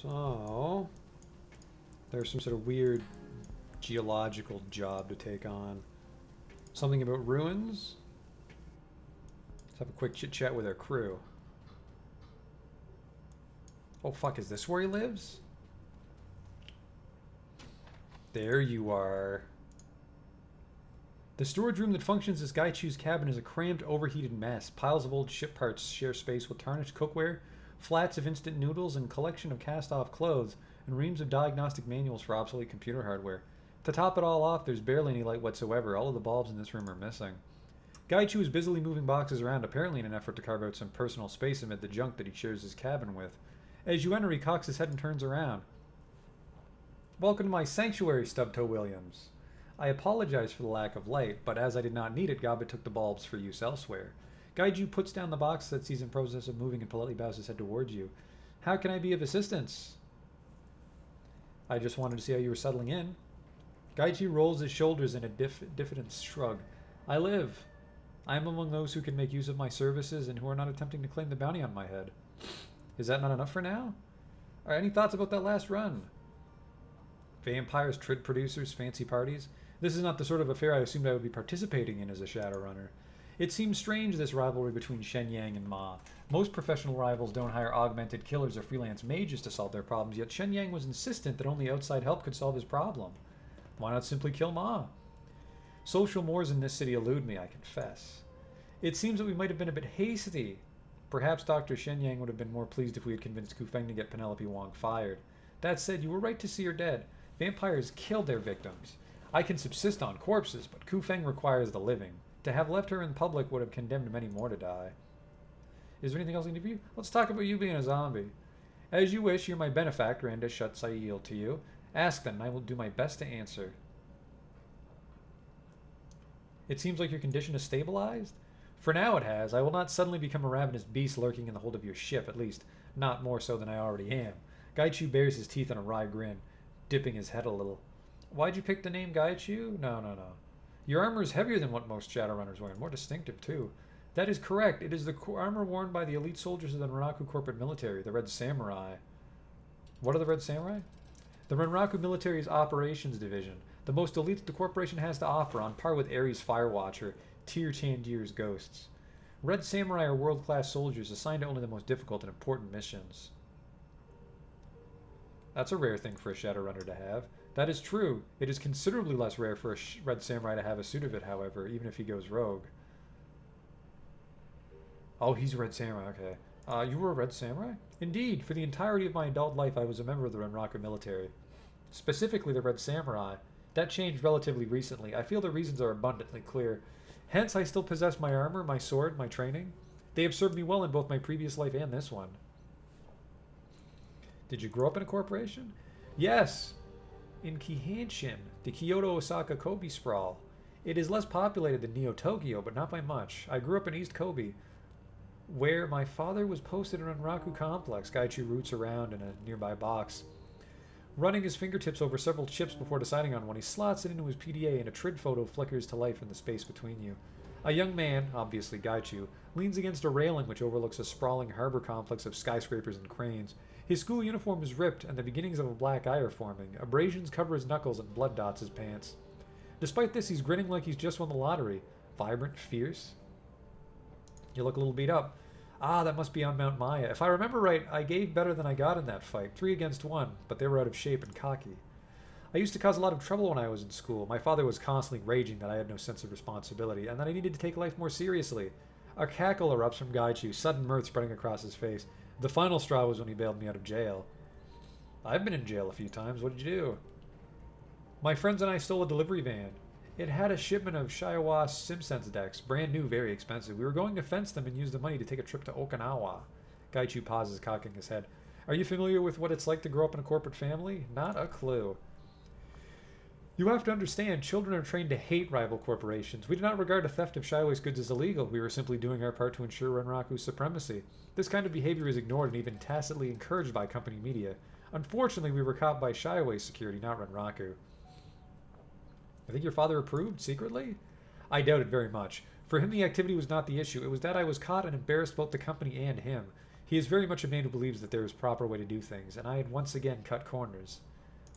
So, there's some sort of weird geological job to take on. Something about ruins? Let's have a quick chit chat with our crew. Oh fuck, is this where he lives? There you are. The storage room that functions as Gaichu's cabin is a cramped, overheated mess. Piles of old ship parts share space with tarnished cookware, flats of instant noodles, and collection of cast-off clothes, and reams of diagnostic manuals for obsolete computer hardware. To top it all off, there's barely any light whatsoever. All of the bulbs in this room are missing. Gaichu is busily moving boxes around, apparently in an effort to carve out some personal space amid the junk that he shares his cabin with. As you enter, he cocks his head and turns around. Welcome to my sanctuary, Stubtoe Williams. I apologize for the lack of light, but as I did not need it, Gaba took the bulbs for use elsewhere. Gaiju puts down the box that sees in process of moving and politely bows his head towards you. How can I be of assistance? I just wanted to see how you were settling in. Gaiju rolls his shoulders in a diffident shrug. I live. I am among those who can make use of my services and who are not attempting to claim the bounty on my head. Is that not enough for now? Are any thoughts about that last run? Vampires, trid producers, fancy parties. This is not the sort of affair I assumed I would be participating in as a Shadowrunner. It seems strange, this rivalry between Shen Yang and Ma. Most professional rivals don't hire augmented killers or freelance mages to solve their problems, yet Shen Yang was insistent that only outside help could solve his problem. Why not simply kill Ma? Social mores in this city elude me, I confess. It seems that we might have been a bit hasty. Perhaps Dr. Shen Yang would have been more pleased if we had convinced Kufeng to get Penelope Wong fired. That said, you were right to see her dead. Vampires kill their victims. I can subsist on corpses, but Kufeng requires the living. To have left her in public would have condemned many more to die. Is there anything else I can do for you? Let's talk about you being a zombie. As you wish, you're my benefactor, and as such I yield to you. Ask then, and I will do my best to answer. It seems like your condition is stabilized? For now it has. I will not suddenly become a ravenous beast lurking in the hold of your ship, at least not more so than I already am. Gaichu bares his teeth in a wry grin, dipping his head a little. Why'd you pick the name Gaichu? No. Your armor is heavier than what most Shadowrunners wear, and more distinctive too. That is correct. It is the armor worn by the elite soldiers of the Renraku corporate military, the Red Samurai. What are the Red Samurai? The Renraku military's operations division, the most elite that the corporation has to offer, on par with Ares Firewatcher, Tyr Tandir's ghosts. Red Samurai are world-class soldiers assigned to only the most difficult and important missions. That's a rare thing for a Shadowrunner to have. That is true. It is considerably less rare for a Red Samurai to have a suit of it, however, even if he goes rogue. Oh, he's a Red Samurai, okay. You were a Red Samurai? Indeed, for the entirety of my adult life I was a member of the Renraku military. Specifically the Red Samurai. That changed relatively recently. I feel the reasons are abundantly clear. Hence, I still possess my armor, my sword, my training. They have served me well in both my previous life and this one. Did you grow up in a corporation? Yes. In Kihanshin, the Kyoto-Osaka Kobe sprawl. It is less populated than Neo-Tokyo, but not by much. I grew up in East Kobe, where my father was posted in Renraku Complex. Gaichu roots around in a nearby box. Running his fingertips over several chips before deciding on one, he slots it into his PDA and a trid photo flickers to life in the space between you. A young man, obviously Gaichu, leans against a railing which overlooks a sprawling harbor complex of skyscrapers and cranes. His school uniform is ripped, and the beginnings of a black eye are forming. Abrasions cover his knuckles and blood dots his pants. Despite this, he's grinning like he's just won the lottery. Vibrant, fierce. You look a little beat up. Ah, that must be on Mount Maya. If I remember right, I gave better than I got in that fight. 3 against 1, but they were out of shape and cocky. I used to cause a lot of trouble when I was in school. My father was constantly raging that I had no sense of responsibility, and that I needed to take life more seriously. A cackle erupts from Gaichu, sudden mirth spreading across his face. The final straw was when he bailed me out of jail. I've been in jail a few times. What did you do? My friends and I stole a delivery van. It had a shipment of Shiawa SimSense decks, brand new, very expensive. We were going to fence them and use the money to take a trip to Okinawa. Gaichu pauses, cocking his head. Are you familiar with what it's like to grow up in a corporate family? Not a clue. You have to understand, children are trained to hate rival corporations. We do not regard the theft of Shiaway's goods as illegal. We were simply doing our part to ensure Renraku's supremacy. This kind of behavior is ignored and even tacitly encouraged by company media. Unfortunately, we were caught by Shiaway's security, not Renraku. I think your father approved, secretly? I doubt it very much. For him, the activity was not the issue. It was that I was caught and embarrassed both the company and him. He is very much a man who believes that there is a proper way to do things, and I had once again cut corners.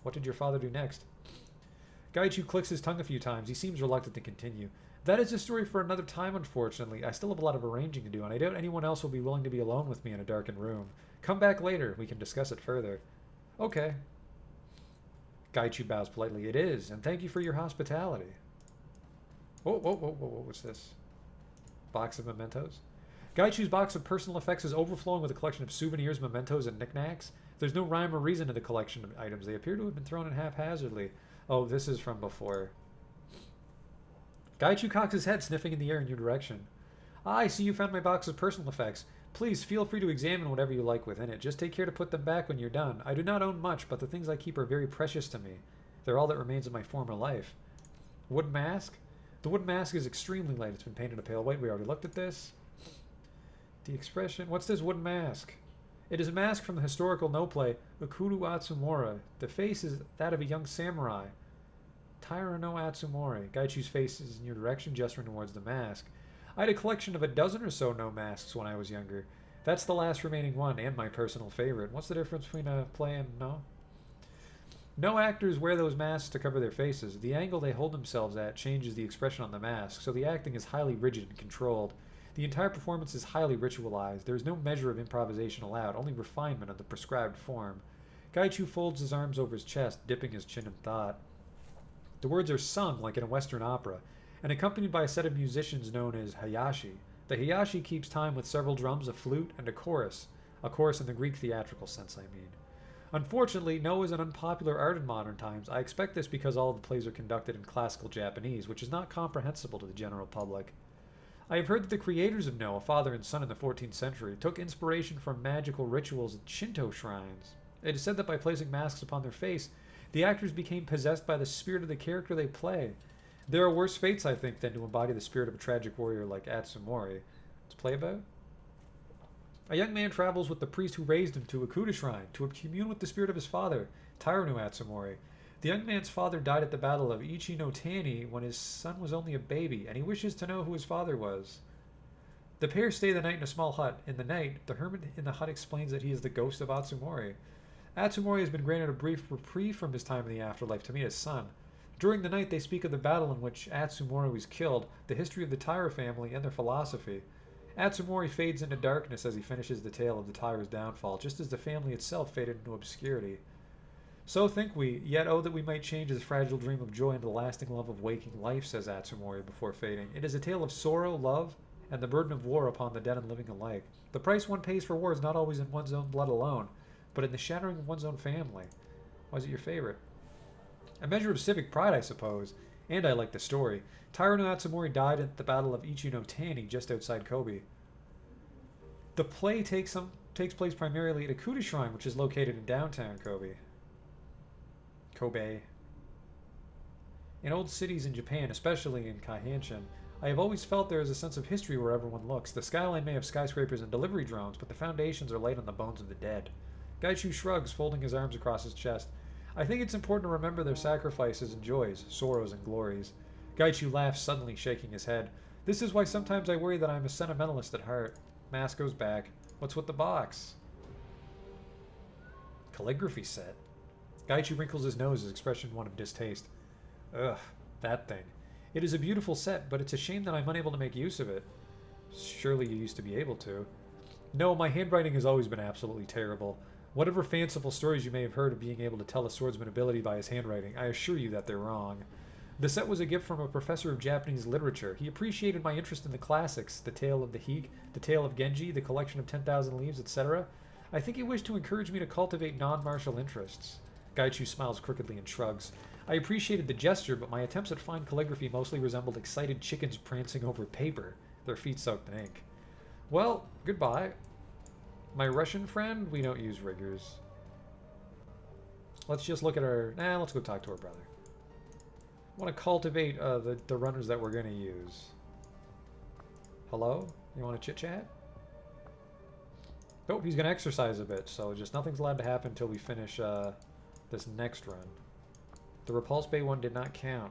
What did your father do next? Gaichu clicks his tongue a few times. He seems reluctant to continue. That is a story for another time, unfortunately. I still have a lot of arranging to do, and I doubt anyone else will be willing to be alone with me in a darkened room. Come back later. We can discuss it further. Okay. Gaichu bows politely. It is, and thank you for your hospitality. Whoa, what's this? Box of mementos? Gaichu's box of personal effects is overflowing with a collection of souvenirs, mementos, and knickknacks. There's no rhyme or reason to the collection of items. They appear to have been thrown in haphazardly. Oh, this is from before. Gaichu cocks his head, sniffing in the air in your direction. Ah, I see you found my box of personal effects. Please, feel free to examine whatever you like within it. Just take care to put them back when you're done. I do not own much, but the things I keep are very precious to me. They're all that remains of my former life. Wooden mask? The wooden mask is extremely light. It's been painted a pale white. We already looked at this. The expression... What's this wooden mask? It is a mask from the historical no-play Ukuru Atsumora. The face is that of a young samurai. Taira no Atsumori. Gaichu's face is in your direction, gesturing towards the mask. I had a collection of a dozen or so no masks when I was younger. That's the last remaining one, and my personal favorite. What's the difference between a play and no? No actors wear those masks to cover their faces. The angle they hold themselves at changes the expression on the mask, so the acting is highly rigid and controlled. The entire performance is highly ritualized. There is no measure of improvisation allowed, only refinement of the prescribed form. Gaichu folds his arms over his chest, dipping his chin in thought. The words are sung like in a Western opera, and accompanied by a set of musicians known as hayashi. The hayashi keeps time with several drums, a flute, and a chorus in the Greek theatrical sense, I mean. Unfortunately, No is an unpopular art in modern times. I expect this because all of the plays are conducted in classical Japanese, which is not comprehensible to the general public. I have heard that the creators of No, a father and son in the 14th century, took inspiration from magical rituals at Shinto shrines. It is said that by placing masks upon their face, the actors became possessed by the spirit of the character they play. There are worse fates, I think, than to embody the spirit of a tragic warrior like Atsumori. Let's play about? A young man travels with the priest who raised him to a Kuda shrine, to commune with the spirit of his father, Taira no Atsumori. The young man's father died at the Battle of Ichi no Tani when his son was only a baby, and he wishes to know who his father was. The pair stay the night in a small hut. In the night, the hermit in the hut explains that he is the ghost of Atsumori. Atsumori has been granted a brief reprieve from his time in the afterlife to meet his son. During the night, they speak of the battle in which Atsumori was killed, the history of the Taira family, and their philosophy. Atsumori fades into darkness as he finishes the tale of the Taira's downfall, just as the family itself faded into obscurity. So think we, yet oh that we might change this fragile dream of joy into the lasting love of waking life, says Atsumori before fading. It is a tale of sorrow, love, and the burden of war upon the dead and living alike. The price one pays for war is not always in one's own blood alone, but in the shattering of one's own family. Why is it your favorite? A measure of civic pride, I suppose. And I like the story. Taira no Atsumori died at the Battle of Ichi no Tani, just outside Kobe. The play takes place primarily at a Kuda shrine, which is located in downtown Kobe. In old cities in Japan, especially in Kaihanshin, I have always felt there is a sense of history wherever one looks. The skyline may have skyscrapers and delivery drones, but the foundations are laid on the bones of the dead. Gaichu shrugs, folding his arms across his chest. I think it's important to remember their sacrifices and joys, sorrows and glories. Gaichu laughs, suddenly shaking his head. This is why sometimes I worry that I'm a sentimentalist at heart. Mask goes back. What's with the box? Calligraphy set. Gaichu wrinkles his nose, his expression one of distaste. Ugh, that thing. It is a beautiful set, but it's a shame that I'm unable to make use of it. Surely you used to be able to. No, my handwriting has always been absolutely terrible. Whatever fanciful stories you may have heard of being able to tell a swordsman's ability by his handwriting, I assure you that they're wrong. The set was a gift from a professor of Japanese literature. He appreciated my interest in the classics, the tale of the Hige, the tale of Genji, the collection of 10,000 Leaves, etc. I think he wished to encourage me to cultivate non-martial interests. Gaichu smiles crookedly and shrugs. I appreciated the gesture, but my attempts at fine calligraphy mostly resembled excited chickens prancing over paper, their feet soaked in ink. Well, goodbye. My Russian friend, we don't use riggers. Let's just look at our... let's go talk to our brother. I want to cultivate the runners that we're going to use. Hello? You want to chit-chat? Nope, he's going to exercise a bit, so just nothing's allowed to happen until we finish this next run. The Repulse Bay one did not count.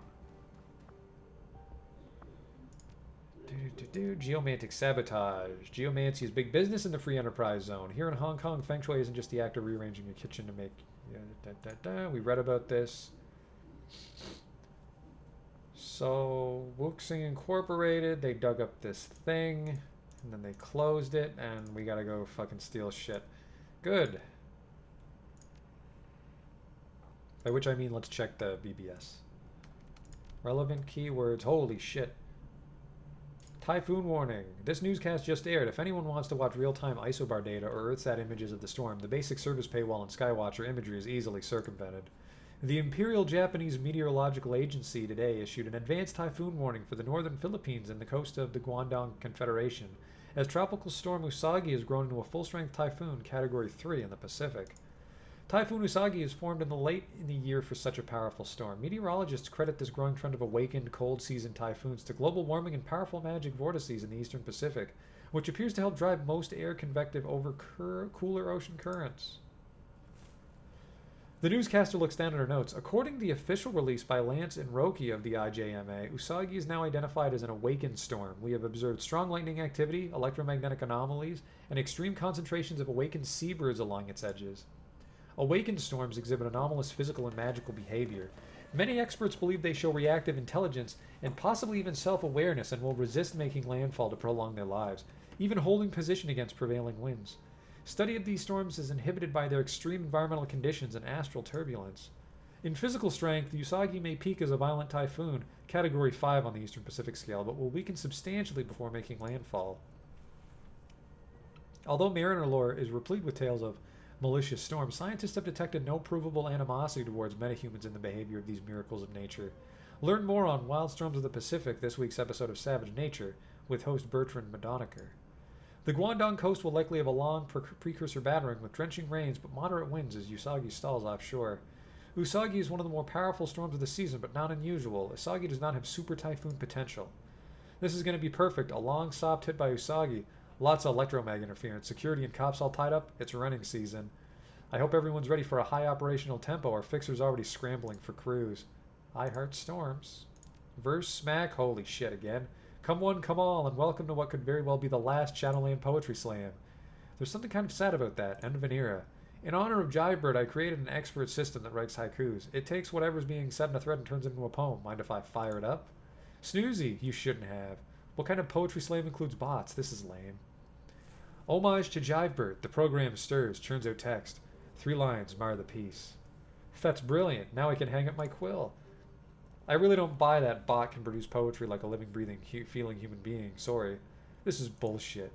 Geomantic sabotage. Geomancy is big business in the free enterprise zone. Here in Hong Kong, feng shui isn't just the act of rearranging your kitchen to make... We read about this. So, Wuxing Incorporated, they dug up this thing, and then they closed it, and we gotta go fucking steal shit. Good. By which I mean, let's check the BBS. Relevant keywords. Holy shit. Typhoon warning. This newscast just aired. If anyone wants to watch real-time isobar data or Earthsat images of the storm, the basic service paywall and Skywatcher imagery is easily circumvented. The Imperial Japanese Meteorological Agency today issued an advanced typhoon warning for the northern Philippines and the coast of the Guangdong Confederation, as Tropical Storm Usagi has grown into a full-strength typhoon, Category 3 in the Pacific. Typhoon Usagi is formed in the late in the year for such a powerful storm. Meteorologists credit this growing trend of awakened cold season typhoons to global warming and powerful magic vortices in the eastern Pacific, which appears to help drive most air convective over cooler ocean currents. The newscaster looks down at her notes. According to the official release by Lance and Roki of the IJMA, Usagi is now identified as an awakened storm. We have observed strong lightning activity, electromagnetic anomalies, and extreme concentrations of awakened seabirds along its edges. Awakened storms exhibit anomalous physical and magical behavior. Many experts believe they show reactive intelligence and possibly even self-awareness and will resist making landfall to prolong their lives, even holding position against prevailing winds. Study of these storms is inhibited by their extreme environmental conditions and astral turbulence. In physical strength, the Usagi may peak as a violent typhoon, Category 5 on the Eastern Pacific scale, but will weaken substantially before making landfall. Although mariner lore is replete with tales of malicious storms, scientists have detected no provable animosity towards metahumans in the behavior of these miracles of nature. Learn more on Wild Storms of the Pacific, this week's episode of Savage Nature, with host Bertrand Madonaker. The Guangdong coast will likely have a long precursor battering with drenching rains but moderate winds as Usagi stalls offshore. Usagi is one of the more powerful storms of the season, but not unusual. Usagi does not have super typhoon potential. This is going to be perfect. A long soft hit by Usagi. Lots of electromag interference. Security and cops all tied up. It's running season. I hope everyone's ready for a high operational tempo. Our fixer's already scrambling for crews. I heart storms. Verse smack. Holy shit again. Come one, come all, and welcome to what could very well be the last Shadowland Poetry Slam. There's something kind of sad about that. End of an era. In honor of Jivebird, I created an expert system that writes haikus. It takes whatever's being said in a thread and turns it into a poem. Mind if I fire it up? Snoozy, you shouldn't have. What kind of poetry slam includes bots? This is lame. Homage to Jivebird. The program stirs, churns out text. 3 lines mar the piece. That's brilliant. Now I can hang up my quill. I really don't buy that bot can produce poetry like a living, breathing, feeling human being. Sorry. This is bullshit.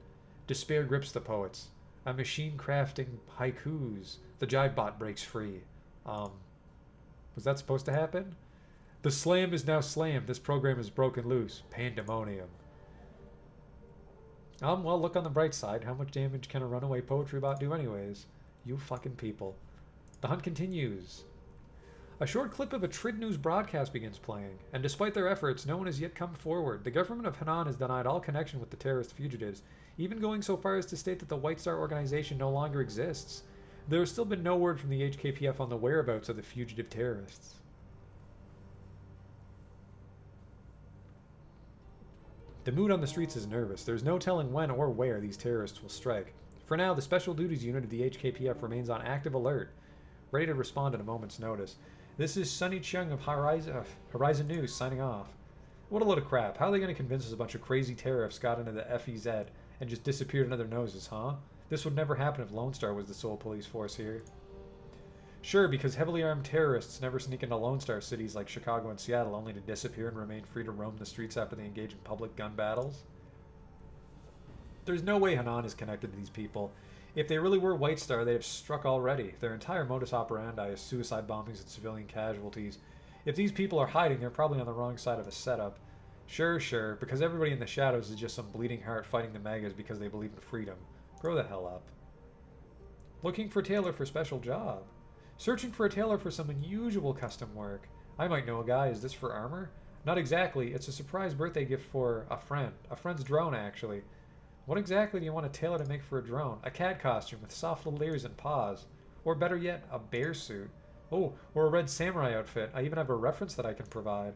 Despair grips the poets. A machine crafting haikus. The jive bot breaks free. Was that supposed to happen? The slam is now slammed. This program is broken loose. Pandemonium. Well, look on the bright side. How much damage can a runaway poetry bot do anyways? You fucking people. The hunt continues. A short clip of a Trid News broadcast begins playing, and despite their efforts, no one has yet come forward. The government of Henan has denied all connection with the terrorist fugitives, even going so far as to state that the White Star organization no longer exists. There has still been no word from the HKPF on the whereabouts of the fugitive terrorists. The mood on the streets is nervous. There's no telling when or where these terrorists will strike. For now, the Special Duties Unit of the HKPF remains on active alert, ready to respond at a moment's notice. This is Sunny Chung of Horizon News signing off. What a load of crap. How are they going to convince us a bunch of crazy terrorists got into the FEZ and just disappeared under their noses, huh? This would never happen if Lone Star was the sole police force here. Sure, because heavily armed terrorists never sneak into Lone Star cities like Chicago and Seattle only to disappear and remain free to roam the streets after they engage in public gun battles. There's no way Henan is connected to these people. If they really were White Star, they'd have struck already. Their entire modus operandi is suicide bombings and civilian casualties. If these people are hiding, they're probably on the wrong side of a setup. Sure, because everybody in the shadows is just some bleeding heart fighting the megas because they believe in freedom. Grow the hell up. Looking for tailor for special job. Searching for a tailor for some unusual custom work. I might know a guy. Is this for armor? Not exactly. It's a surprise birthday gift for a friend. A friend's drone, actually. What exactly do you want a tailor to make for a drone? A cat costume with soft little ears and paws. Or better yet, a bear suit. Oh, or a red samurai outfit. I even have a reference that I can provide.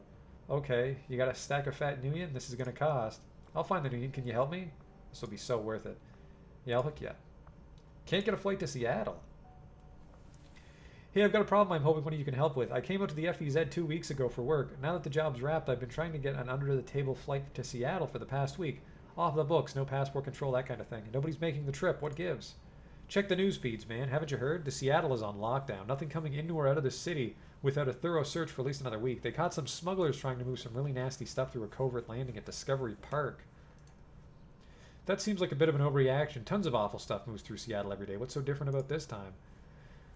Okay, you got a stack of fat Nuyen? This is going to cost. I'll find the new. Can you help me? This will be so worth it. Yeah, I'll hook you up. Can't get a flight to Seattle. Hey, I've got a problem I'm hoping one of you can help with. I came out to the FEZ 2 weeks ago for work. Now that the job's wrapped, I've been trying to get an under-the-table flight to Seattle for the past week. Off the books, no passport control, that kind of thing. Nobody's making the trip. What gives? Check the news feeds, man. Haven't you heard? The Seattle is on lockdown. Nothing coming into or out of the city without a thorough search for at least another week. They caught some smugglers trying to move some really nasty stuff through a covert landing at Discovery Park. That seems like a bit of an overreaction. Tons of awful stuff moves through Seattle every day. What's so different about this time?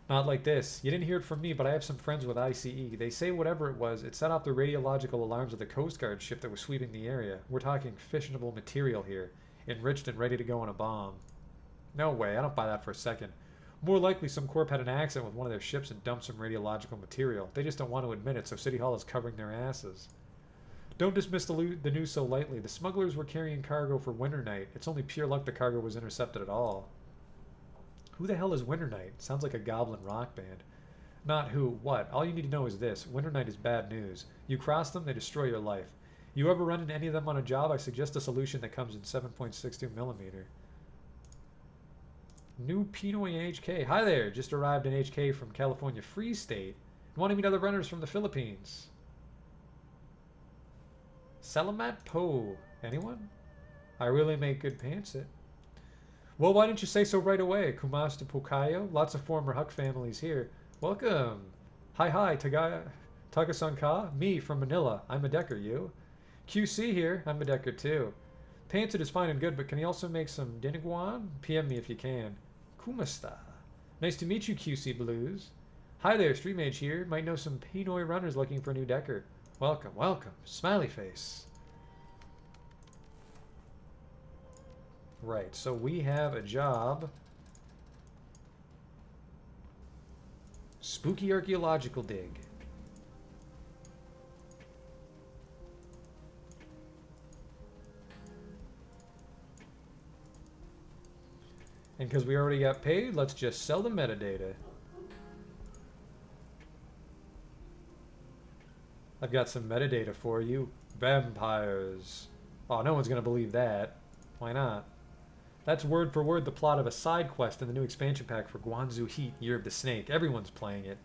Not like this. You didn't hear it from me, but I have some friends with ICE. They say whatever it was, it set off the radiological alarms of the Coast Guard ship that was sweeping the area. We're talking fissionable material here, enriched and ready to go on a bomb. No way, I don't buy that for a second. More likely some corp had an accident with one of their ships and dumped some radiological material. They just don't want to admit it, so City Hall is covering their asses. Don't dismiss the news so lightly. The smugglers were carrying cargo for Winter Night. It's only pure luck the cargo was intercepted at all. Who the hell is Winter Night? Sounds like a goblin rock band. Not who, what. All you need to know is this. Winter Night is bad news. You cross them, they destroy your life. You ever run into any of them on a job? I suggest a solution that comes in 7.62 millimeter. New Pinoy in HK. Hi there. Just arrived in HK from California Free State. Want to meet other runners from the Philippines. Salamat Po. Anyone? I really make good pants it. Well, why didn't you say so right away? Kumas to Pukayo? Lots of former Huck families here. Welcome. Hi, Tagasan ka? Me, from Manila. I'm a decker, you? QC here. I'm a decker, too. Painted is fine and good, but can you also make some diniguan? PM me if you can. Kumasta. Nice to meet you, QC Blues. Hi there, Street Mage here. Might know some Pinoy runners looking for a new decker. Welcome, welcome. Smiley face. Right, so we have a job. Spooky archaeological dig. And because we already got paid, let's just sell the metadata. I've got some metadata for you. Vampires. Oh, no one's going to believe that. Why not? That's word for word the plot of a side quest in the new expansion pack for Guangzhou Heat, Year of the Snake. Everyone's playing it.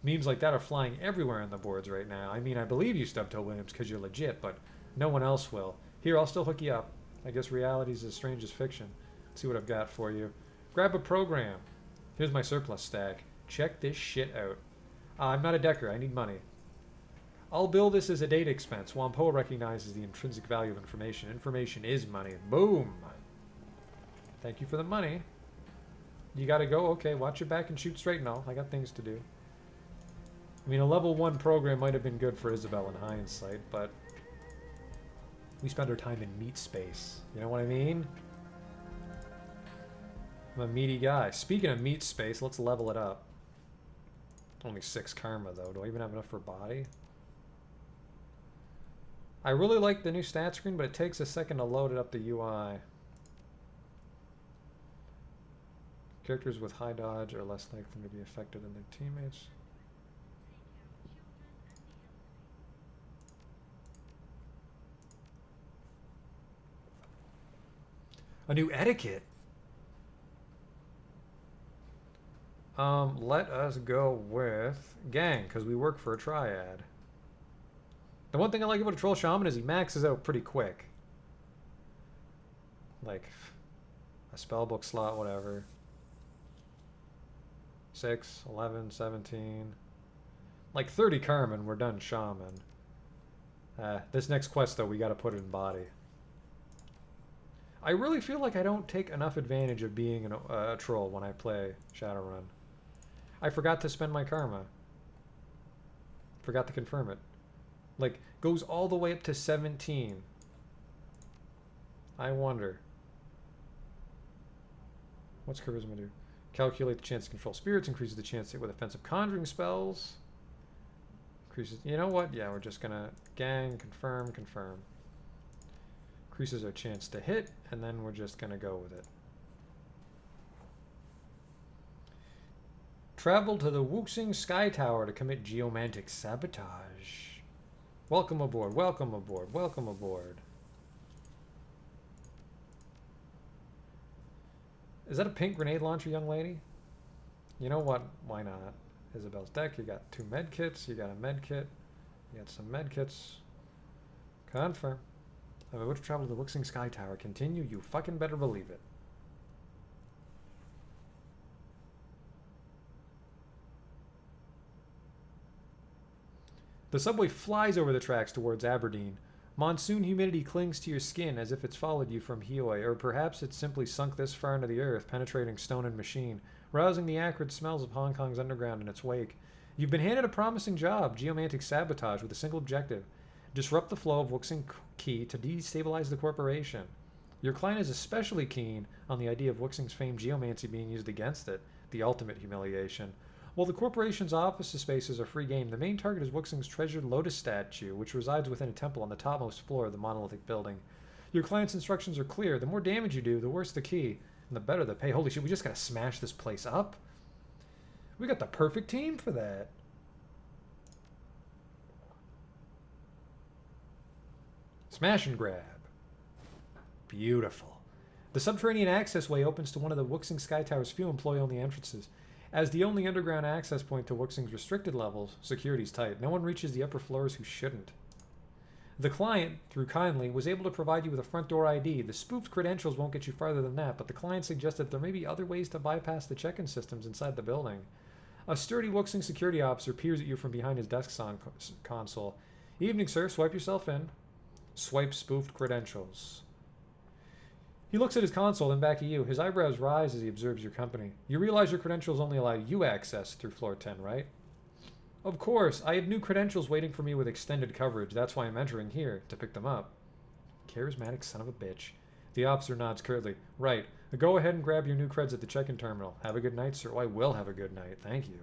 Memes like that are flying everywhere on the boards right now. I mean, I believe you, Stubtoe Williams, because you're legit, but no one else will. Here, I'll still hook you up. I guess reality's as strange as fiction. Let's see what I've got for you. Grab a program. Here's my surplus stack. Check this shit out. I'm not a decker. I need money. I'll bill this as a data expense. Wampo recognizes the intrinsic value of information. Information is money. Boom! Thank you for the money. You gotta go? Okay, watch your back and shoot straight and all. I got things to do. I mean, a level 1 program might have been good for Isabel in hindsight, but we spend our time in meat space. You know what I mean? I'm a meaty guy. Speaking of meat space, let's level it up. Only 6 karma, though. Do I even have enough for body? I really like the new stat screen, but it takes a second to load it up the UI. Characters with high dodge are less likely to be affected than their teammates. A new etiquette. Let us go with gang, because we work for a triad. The one thing I like about a troll shaman is he maxes out pretty quick. Like a spellbook slot, whatever. 6, 11, 17. Like 30 karma and we're done shaman. This next quest, though, we got to put it in body. I really feel like I don't take enough advantage of being a troll when I play Shadowrun. I forgot to spend my karma. Forgot to confirm it. Like, goes all the way up to 17. I wonder. What's charisma do? Calculate the chance to control spirits, increases the chance to hit with offensive conjuring spells. Increases, you know what? Yeah, we're just gonna gang, confirm. Increases our chance to hit, and then we're just gonna go with it. Travel to the Wuxing Sky Tower to commit geomantic sabotage. Welcome aboard, welcome aboard, welcome aboard. Is that a pink grenade launcher, young lady? You know what? Why not? Isabel's deck. You got 2 med kits. You got a med kit. You got some med kits. Confirm. I'm about to travel to the Wixing Sky Tower. Continue. You fucking better believe it. The subway flies over the tracks towards Aberdeen. Monsoon humidity clings to your skin as if it's followed you from Hioi, or perhaps it's simply sunk this far into the earth, penetrating stone and machine, rousing the acrid smells of Hong Kong's underground in its wake. You've been handed a promising job, geomantic sabotage, with a single objective: disrupt the flow of Wixing Qi to destabilize the corporation. Your client is especially keen on the idea of Wixing's famed geomancy being used against it, the ultimate humiliation. While the corporation's office spaces are free game, the main target is Wixing's treasured lotus statue, which resides within a temple on the topmost floor of the monolithic building. Your client's instructions are clear. The more damage you do, the worse the key, and the better the pay. Holy shit, we just gotta smash this place up? We got the perfect team for that. Smash and grab. Beautiful. The subterranean access way opens to one of the Wixing Sky Tower's few employee-only entrances. As the only underground access point to Wixing's restricted levels, security's tight. No one reaches the upper floors who shouldn't. The client, through Kindly, was able to provide you with a front door ID. The spoofed credentials won't get you farther than that, but the client suggested there may be other ways to bypass the check-in systems inside the building. A sturdy Wixing security officer peers at you from behind his desk console. Evening, sir. Swipe yourself in. Swipe spoofed credentials. He looks at his console, then back at you. His eyebrows rise as he observes your company. You realize your credentials only allow you access through floor 10, right? Of course. I had new credentials waiting for me with extended coverage. That's why I'm entering here, to pick them up. Charismatic son of a bitch. The officer nods curtly. Right. Go ahead and grab your new creds at the check-in terminal. Have a good night, sir. Oh, I will have a good night. Thank you.